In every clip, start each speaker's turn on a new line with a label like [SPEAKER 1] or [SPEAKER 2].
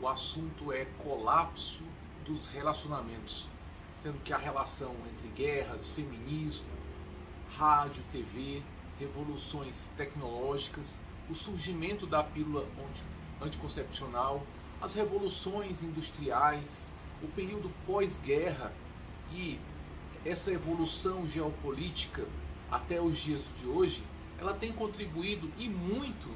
[SPEAKER 1] o assunto é colapso dos relacionamentos, sendo que a relação entre guerras, feminismo, rádio, TV, revoluções tecnológicas, o surgimento da pílula anticoncepcional, as revoluções industriais, o período pós-guerra e essa evolução geopolítica até os dias de hoje, ela tem contribuído e muito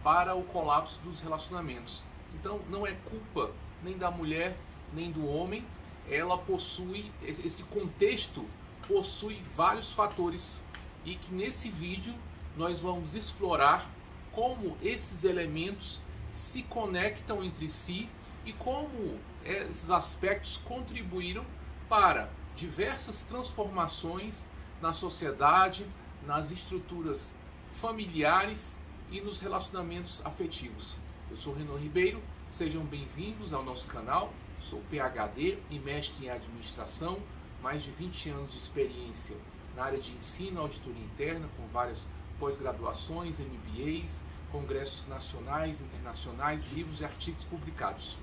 [SPEAKER 1] para o colapso dos relacionamentos. Então não é culpa nem da mulher nem do homem, ela possui, esse contexto possui vários fatores e que nesse vídeo nós vamos explorar como esses elementos se conectam entre si e como esses aspectos contribuíram para diversas transformações na sociedade, nas estruturas familiares e nos relacionamentos afetivos. Eu sou Renan Ribeiro, sejam bem-vindos ao nosso canal. Sou PhD e mestre em administração, mais de 20 anos de experiência na área de ensino, auditoria interna, com várias pós-graduações, MBAs, congressos nacionais, internacionais, livros e artigos publicados.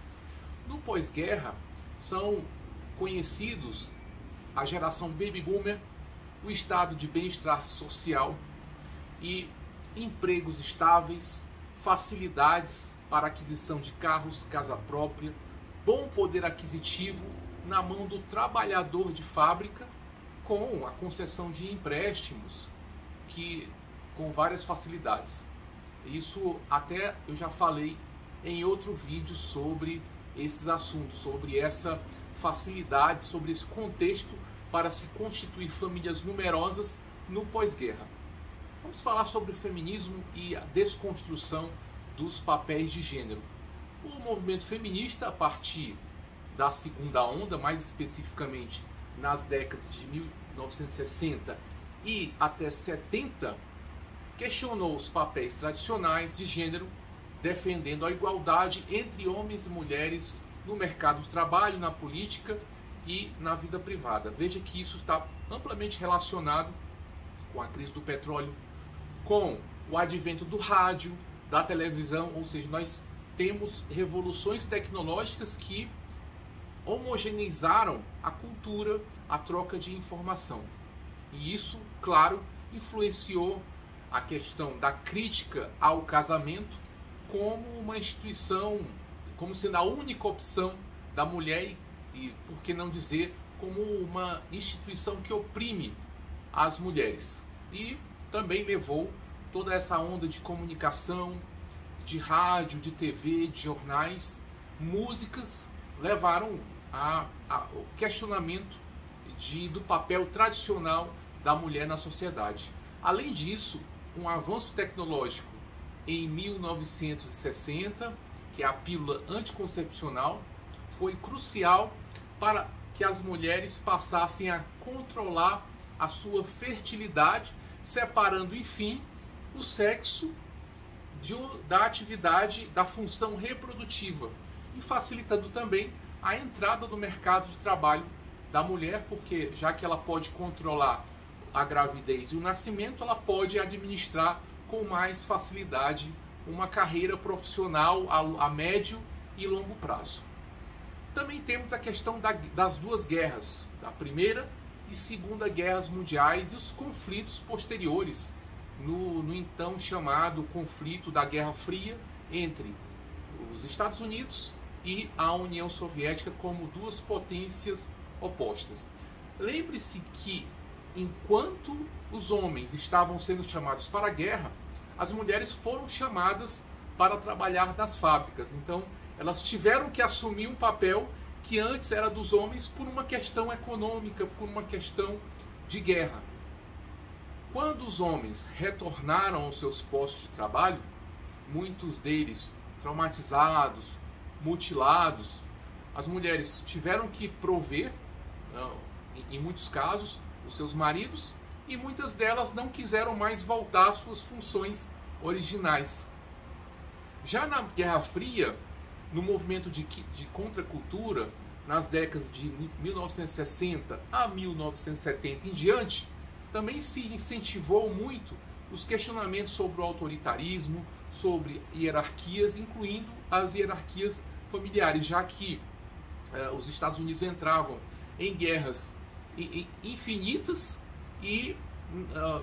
[SPEAKER 1] No pós-guerra, são conhecidos a geração Baby Boomer, o estado de bem-estar social e empregos estáveis, facilidades para aquisição de carros, casa própria, bom poder aquisitivo na mão do trabalhador de fábrica, com a concessão de empréstimos com várias facilidades. Isso até eu já falei em outro vídeo sobre esses assuntos, sobre essa facilidade, sobre esse contexto para se constituir famílias numerosas no pós-guerra. Vamos falar sobre o feminismo e a desconstrução dos papéis de gênero. O movimento feminista, a partir da segunda onda, mais especificamente nas décadas de 1960 e até 70, questionou os papéis tradicionais de gênero, defendendo a igualdade entre homens e mulheres no mercado de trabalho, na política e na vida privada. Veja que isso está amplamente relacionado com a crise do petróleo, com o advento do rádio, da televisão, ou seja, nós temos revoluções tecnológicas que homogeneizaram a cultura, a troca de informação. E isso, claro, influenciou a questão da crítica ao casamento como uma instituição, como sendo a única opção da mulher e, por que não dizer, como uma instituição que oprime as mulheres. E também levou toda essa onda de comunicação, de rádio, de TV, de jornais, músicas, levaram ao questionamento do papel tradicional da mulher na sociedade. Além disso, um avanço tecnológico em 1960, que é a pílula anticoncepcional, foi crucial para que as mulheres passassem a controlar a sua fertilidade, separando, enfim, o sexo da atividade, da função reprodutiva e facilitando também a entrada no mercado de trabalho da mulher, porque já que ela pode controlar a gravidez e o nascimento, ela pode administrar com mais facilidade uma carreira profissional a médio e longo prazo. Também temos a questão das duas guerras, da Primeira e Segunda Guerras Mundiais e os conflitos posteriores no então chamado conflito da Guerra Fria entre os Estados Unidos e a União Soviética como duas potências opostas. Lembre-se que enquanto os homens estavam sendo chamados para a guerra, as mulheres foram chamadas para trabalhar nas fábricas. Então, elas tiveram que assumir um papel que antes era dos homens por uma questão econômica, por uma questão de guerra. Quando os homens retornaram aos seus postos de trabalho, muitos deles traumatizados, mutilados, as mulheres tiveram que prover, em muitos casos, os seus maridos, e muitas delas não quiseram mais voltar às suas funções originais. Já na Guerra Fria, no movimento de contracultura, nas décadas de 1960 a 1970 em diante, também se incentivou muito os questionamentos sobre o autoritarismo, sobre hierarquias, incluindo as hierarquias familiares, já que os Estados Unidos entravam em guerras infinitas e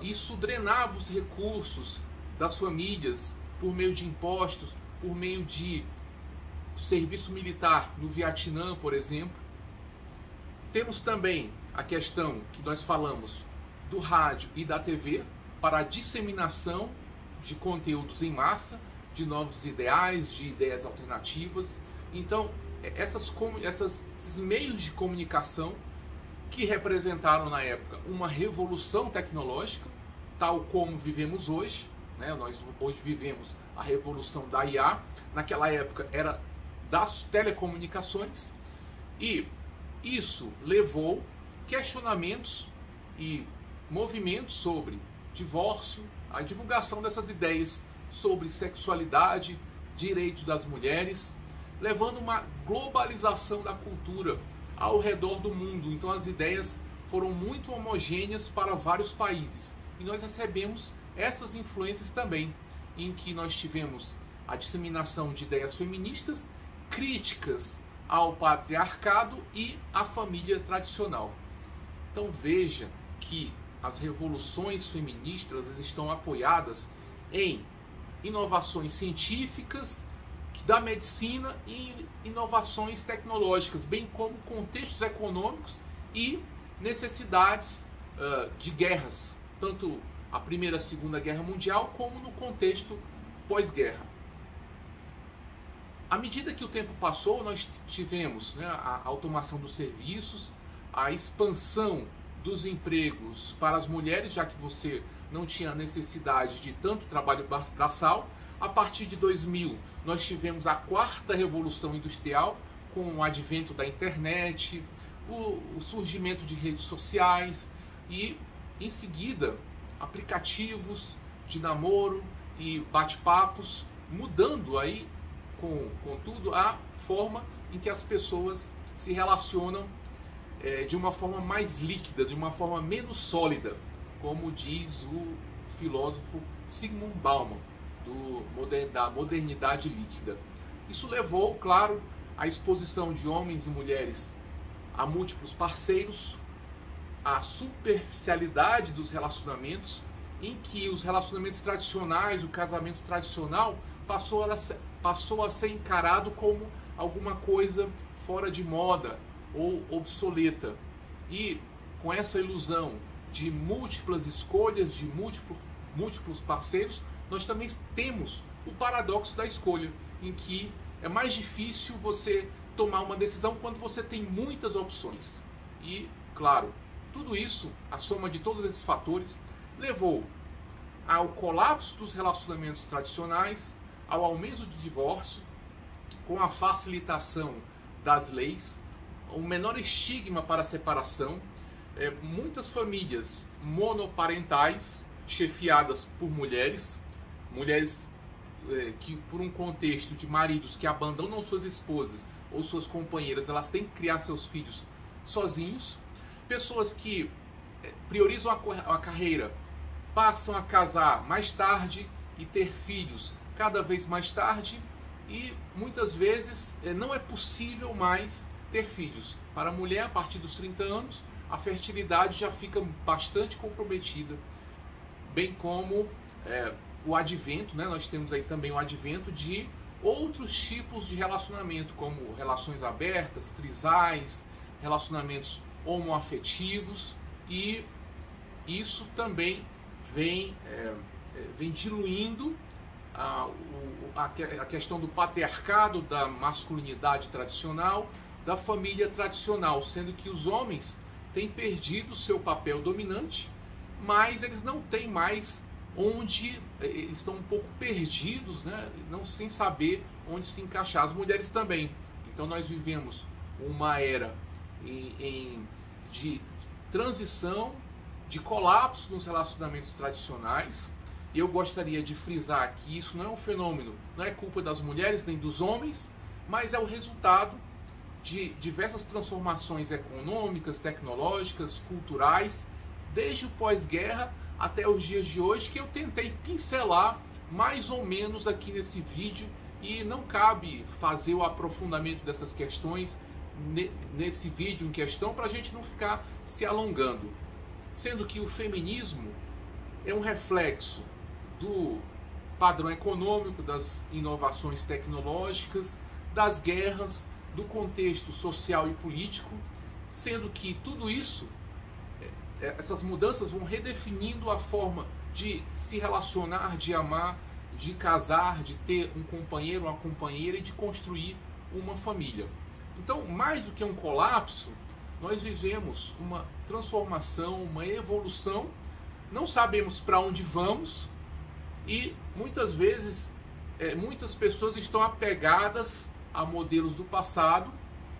[SPEAKER 1] isso drenava os recursos das famílias por meio de impostos, por meio de serviço militar no Vietnã, por exemplo. Temos também a questão que nós falamos do rádio e da TV para a disseminação de conteúdos em massa, de novos ideais, de ideias alternativas. Então, esses meios de comunicação que representaram na época uma revolução tecnológica, tal como vivemos hoje, né? Nós hoje vivemos a revolução da IA, naquela época era das telecomunicações, e isso levou questionamentos e movimentos sobre divórcio, a divulgação dessas ideias sobre sexualidade, direitos das mulheres, levando uma globalização da cultura ao redor do mundo. Então as ideias foram muito homogêneas para vários países. E nós recebemos essas influências também, em que nós tivemos a disseminação de ideias feministas, críticas ao patriarcado e à família tradicional. Então veja que as revoluções feministas estão apoiadas em inovações científicas, da medicina e inovações tecnológicas, bem como contextos econômicos e necessidades de guerras, tanto a Primeira e a Segunda Guerra Mundial, como no contexto pós-guerra. À medida que o tempo passou, nós tivemos, né, a automação dos serviços, a expansão dos empregos para as mulheres, já que você não tinha necessidade de tanto trabalho braçal. A partir de 2000, nós tivemos a quarta revolução industrial, com o advento da internet, o surgimento de redes sociais e, em seguida, aplicativos de namoro e bate-papos, mudando aí, contudo, a forma em que as pessoas se relacionam de uma forma mais líquida, de uma forma menos sólida, como diz o filósofo Zygmunt Bauman, da modernidade líquida. Isso levou, claro, à exposição de homens e mulheres a múltiplos parceiros, a superficialidade dos relacionamentos, em que os relacionamentos tradicionais, o casamento tradicional, passou a ser encarado como alguma coisa fora de moda ou obsoleta. E com essa ilusão de múltiplas escolhas, de múltiplos parceiros, nós também temos o paradoxo da escolha, em que é mais difícil você tomar uma decisão quando você tem muitas opções. E, claro, tudo isso, a soma de todos esses fatores, levou ao colapso dos relacionamentos tradicionais, ao aumento de divórcio, com a facilitação das leis, um menor estigma para a separação, muitas famílias monoparentais, chefiadas por mulheres que, por um contexto de maridos que abandonam suas esposas ou suas companheiras, elas têm que criar seus filhos sozinhos, pessoas que priorizam a carreira, passam a casar mais tarde e ter filhos cada vez mais tarde, e muitas vezes não é possível mais ter filhos. Para a mulher, a partir dos 30 anos, a fertilidade já fica bastante comprometida, bem como o advento, né? Nós temos aí também o advento de outros tipos de relacionamento, como relações abertas, trisais, relacionamentos homoafetivos, e isso também vem diluindo a questão do patriarcado, da masculinidade tradicional, da família tradicional, sendo que os homens têm perdido seu papel dominante, mas eles não têm mais onde, eles estão um pouco perdidos, né? Não, sem saber onde se encaixar. As mulheres também. Então nós vivemos uma era de transição, de colapso nos relacionamentos tradicionais. E eu gostaria de frisar que isso não é um fenômeno, não é culpa das mulheres nem dos homens, mas é o resultado de diversas transformações econômicas, tecnológicas, culturais, desde o pós-guerra até os dias de hoje, que eu tentei pincelar mais ou menos aqui nesse vídeo e não cabe fazer o aprofundamento dessas questões nesse vídeo em questão, para a gente não ficar se alongando. Sendo que o feminismo é um reflexo do padrão econômico, das inovações tecnológicas, das guerras, do contexto social e político, sendo que tudo isso, essas mudanças vão redefinindo a forma de se relacionar, de amar, de casar, de ter um companheiro, uma companheira e de construir uma família. Então, mais do que um colapso, nós vivemos uma transformação, uma evolução, não sabemos para onde vamos e muitas vezes muitas pessoas estão apegadas a modelos do passado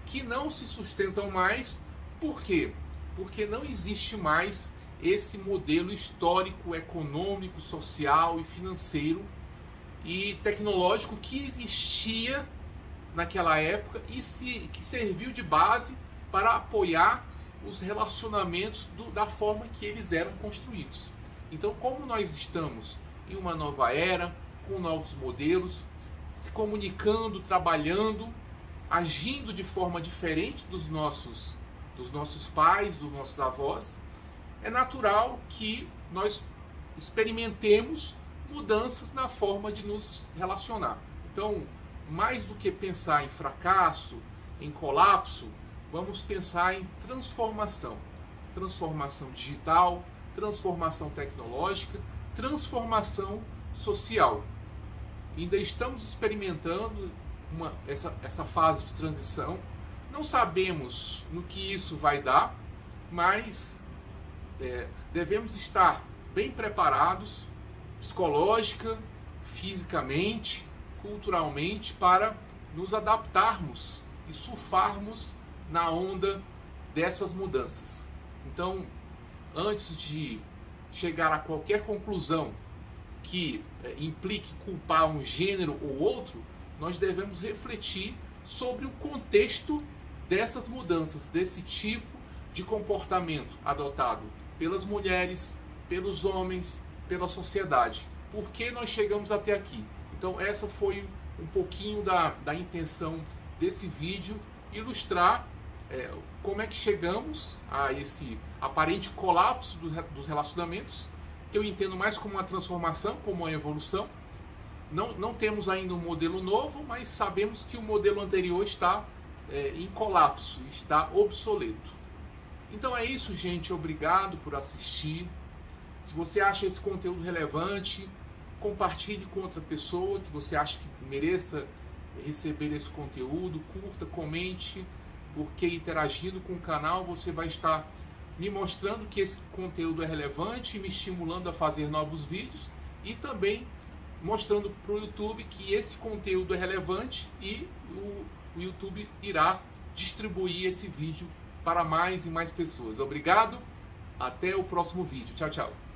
[SPEAKER 1] que não se sustentam mais. Por quê? Porque não existe mais esse modelo histórico, econômico, social e financeiro e tecnológico que existia naquela época e que serviu de base para apoiar os relacionamentos da forma que eles eram construídos. Então, como nós estamos em uma nova era, com novos modelos, se comunicando, trabalhando, agindo de forma diferente dos nossos pais, dos nossos avós, é natural que nós experimentemos mudanças na forma de nos relacionar. Então, mais do que pensar em fracasso, em colapso, vamos pensar em transformação. Transformação digital, transformação tecnológica, transformação social. Ainda estamos experimentando essa fase de transição. Não sabemos no que isso vai dar, mas devemos estar bem preparados, psicológica, fisicamente, culturalmente, para nos adaptarmos e surfarmos na onda dessas mudanças. Então, antes de chegar a qualquer conclusão que implique culpar um gênero ou outro, nós devemos refletir sobre o contexto dessas mudanças, desse tipo de comportamento adotado pelas mulheres, pelos homens, pela sociedade. Por que nós chegamos até aqui? Então, essa foi um pouquinho da intenção desse vídeo, ilustrar como é que chegamos a esse aparente colapso dos relacionamentos, que eu entendo mais como uma transformação, como uma evolução. Não temos ainda um modelo novo, mas sabemos que o modelo anterior está em colapso, está obsoleto. Então é isso, gente. Obrigado por assistir. Se você acha esse conteúdo relevante, compartilhe com outra pessoa que você acha que mereça receber esse conteúdo. Curta, comente, porque interagindo com o canal você vai estar me mostrando que esse conteúdo é relevante, me estimulando a fazer novos vídeos e também mostrando para o YouTube que esse conteúdo é relevante e o YouTube irá distribuir esse vídeo para mais e mais pessoas. Obrigado, até o próximo vídeo. Tchau, tchau.